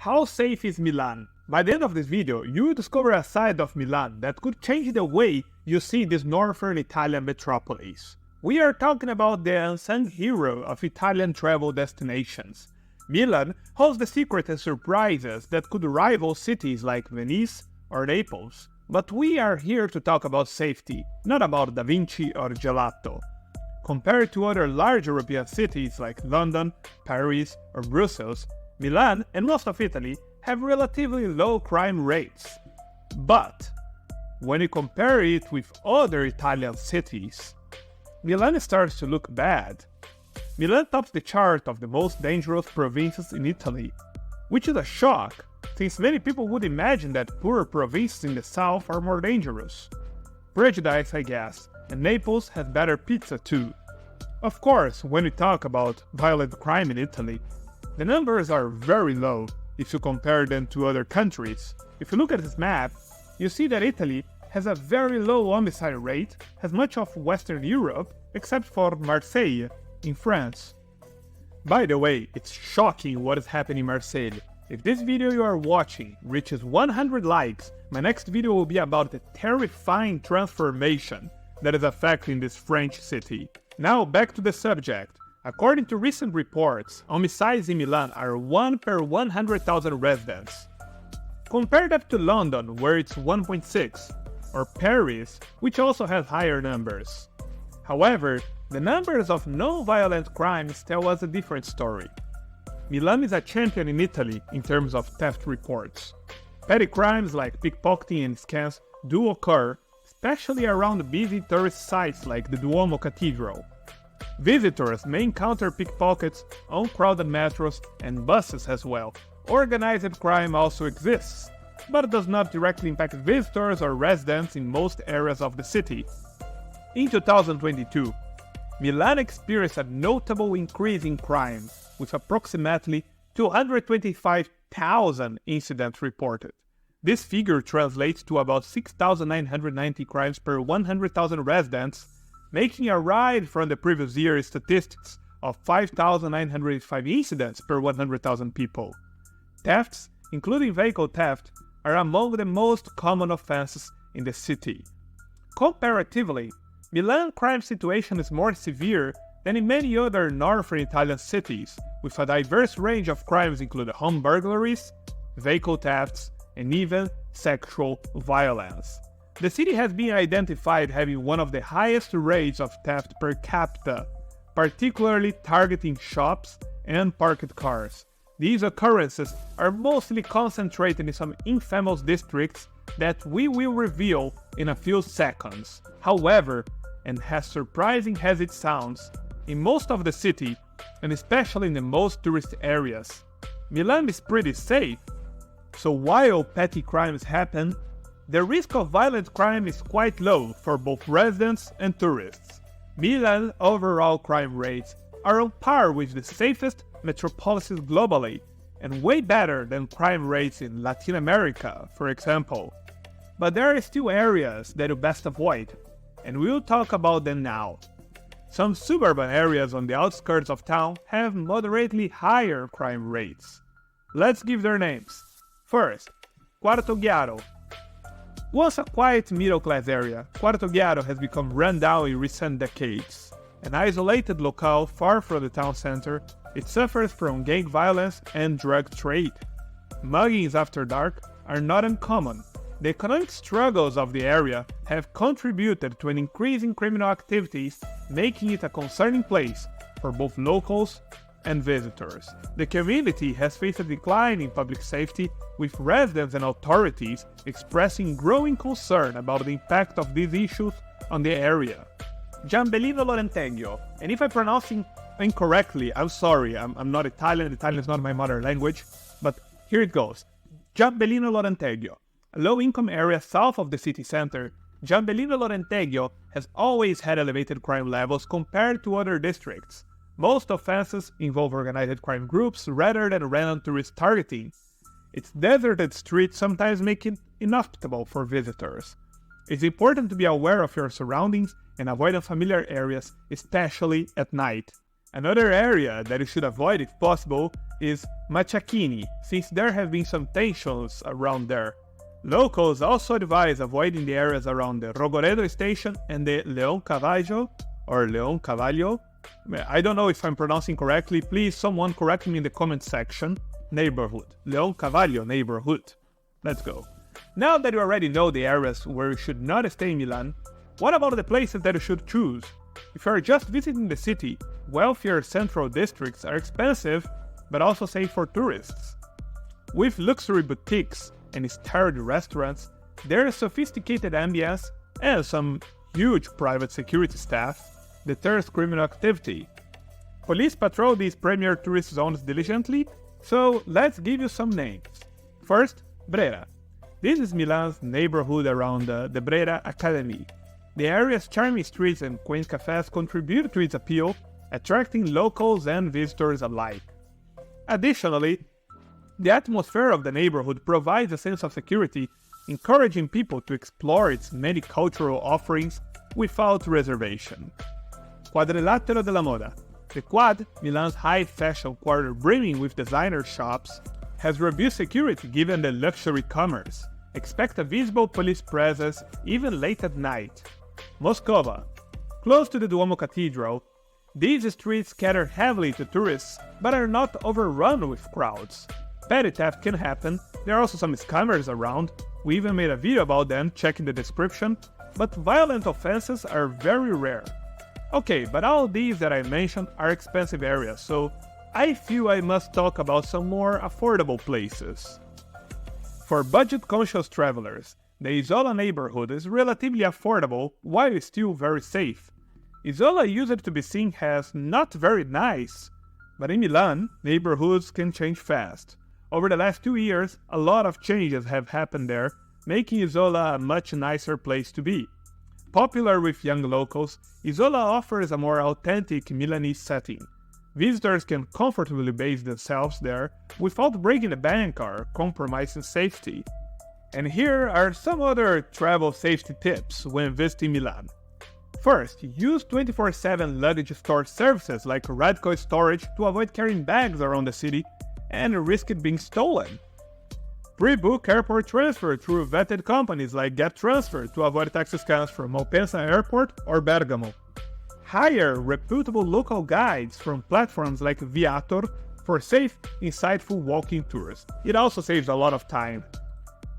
How safe is Milan? By the end of this video, you will discover a side of Milan that could change the way you see this northern Italian metropolis. We are talking about the unsung hero of Italian travel destinations. Milan holds the secrets and surprises that could rival cities like Venice or Naples. But we are here to talk about safety, not about Da Vinci or gelato. Compared to other large European cities like London, Paris, or Brussels, Milan and most of Italy have relatively low crime rates. But when you compare it with other Italian cities, Milan starts to look bad. Milan tops the chart of the most dangerous provinces in Italy, which is a shock, since many people would imagine that poorer provinces in the south are more dangerous. Prejudice, I guess, and Naples has better pizza too. Of course, when we talk about violent crime in Italy, the numbers are very low if you compare them to other countries. If you look at this map, you see that Italy has a very low homicide rate, as much of Western Europe, except for Marseille, in France. By the way, it's shocking what is happening in Marseille. If this video you are watching reaches 100 likes, my next video will be about the terrifying transformation that is affecting this French city. Now back to the subject. According to recent reports, homicides in Milan are 1 per 100,000 residents. Compare that to London, where it's 1.6, or Paris, which also has higher numbers. However, the numbers of non-violent crimes tell us a different story. Milan is a champion in Italy in terms of theft reports. Petty crimes like pickpocketing and scams do occur, especially around busy tourist sites like the Duomo Cathedral. Visitors may encounter pickpockets on crowded metros and buses as well. Organized crime also exists, but does not directly impact visitors or residents in most areas of the city. In 2022, Milan experienced a notable increase in crime, with approximately 225,000 incidents reported. This figure translates to about 6,990 crimes per 100,000 residents, making a rise from the previous year's statistics of 5,905 incidents per 100,000 people. Thefts, including vehicle theft, are among the most common offenses in the city. Comparatively, Milan's crime situation is more severe than in many other northern Italian cities, with a diverse range of crimes including home burglaries, vehicle thefts, and even sexual violence. The city has been identified having one of the highest rates of theft per capita, particularly targeting shops and parked cars. These occurrences are mostly concentrated in some infamous districts that we will reveal in a few seconds. However, and as surprising as it sounds, in most of the city, and especially in the most tourist areas, Milan is pretty safe. So while petty crimes happen, the risk of violent crime is quite low for both residents and tourists. Milan's overall crime rates are on par with the safest metropolises globally, and way better than crime rates in Latin America, for example. But there are still areas that you best avoid, and we'll talk about them now. Some suburban areas on the outskirts of town have moderately higher crime rates. Let's give their names. First, Quarto. Once a quiet middle-class area, Quarto has become run down in recent decades. An isolated locale far from the town center, it suffers from gang violence and drug trade. Muggings after dark are not uncommon. The economic struggles of the area have contributed to an increase in criminal activities, making it a concerning place for both locals and visitors. The community has faced a decline in public safety, with residents and authorities expressing growing concern about the impact of these issues on the area. Giambellino-Lorenteggio, and if I'm pronouncing incorrectly, I'm sorry, I'm not Italian is not my mother language, but here it goes. Giambellino-Lorenteggio, a low-income area south of the city center, Giambellino-Lorenteggio has always had elevated crime levels compared to other districts. Most offenses involve organized crime groups rather than random tourist targeting. Its deserted streets sometimes make it inhospitable for visitors. It's important to be aware of your surroundings and avoid unfamiliar areas, especially at night. Another area that you should avoid if possible is Machachini, since there have been some tensions around there. Locals also advise avoiding the areas around the Rogored station and the Leon Cavallo, or Leon Cavallo. I don't know if I'm pronouncing correctly, please someone correct me in the comment section. Neighborhood. Leon Cavallo neighborhood. Let's go. Now that you already know the areas where you should not stay in Milan, what about the places that you should choose? If you are just visiting the city, wealthier central districts are expensive, but also safe for tourists. With luxury boutiques and starred restaurants, there is sophisticated ambience and some huge private security staff deters criminal activity. Police patrol these premier tourist zones diligently, so let's give you some names. First, Brera. This is Milan's neighborhood around the Brera Academy. The area's charming streets and quaint cafes contribute to its appeal, attracting locals and visitors alike. Additionally, the atmosphere of the neighborhood provides a sense of security, encouraging people to explore its many cultural offerings without reservation. Quadrilatero della Moda. The Quad, Milan's high fashion quarter brimming with designer shops, has robust security given the luxury commerce. Expect a visible police presence even late at night. Moscova. Close to the Duomo Cathedral, these streets cater heavily to tourists, but are not overrun with crowds. Petty theft can happen, there are also some scammers around, we even made a video about them, check in the description, but violent offenses are very rare. Okay, but all these that I mentioned are expensive areas, so I feel I must talk about some more affordable places. For budget-conscious travelers, the Isola neighborhood is relatively affordable while still very safe. Isola used to be seen as not very nice, but in Milan, neighborhoods can change fast. Over the last 2 years, a lot of changes have happened there, making Isola a much nicer place to be. Popular with young locals, Isola offers a more authentic Milanese setting. Visitors can comfortably base themselves there without breaking the bank or compromising safety. And here are some other travel safety tips when visiting Milan. First, use 24/7 luggage store services like Radco Storage to avoid carrying bags around the city and risk it being stolen. Pre-book airport transfer through vetted companies like GetTransfer to avoid taxi scams from Malpensa Airport or Bergamo. Hire reputable local guides from platforms like Viator for safe, insightful walking tours. It also saves a lot of time.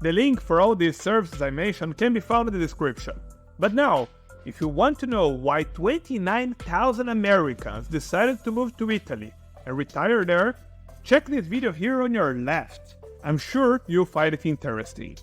The link for all these services I mentioned can be found in the description. But now, if you want to know why 29,000 Americans decided to move to Italy and retire there, check this video here on your left. I'm sure you'll find it interesting.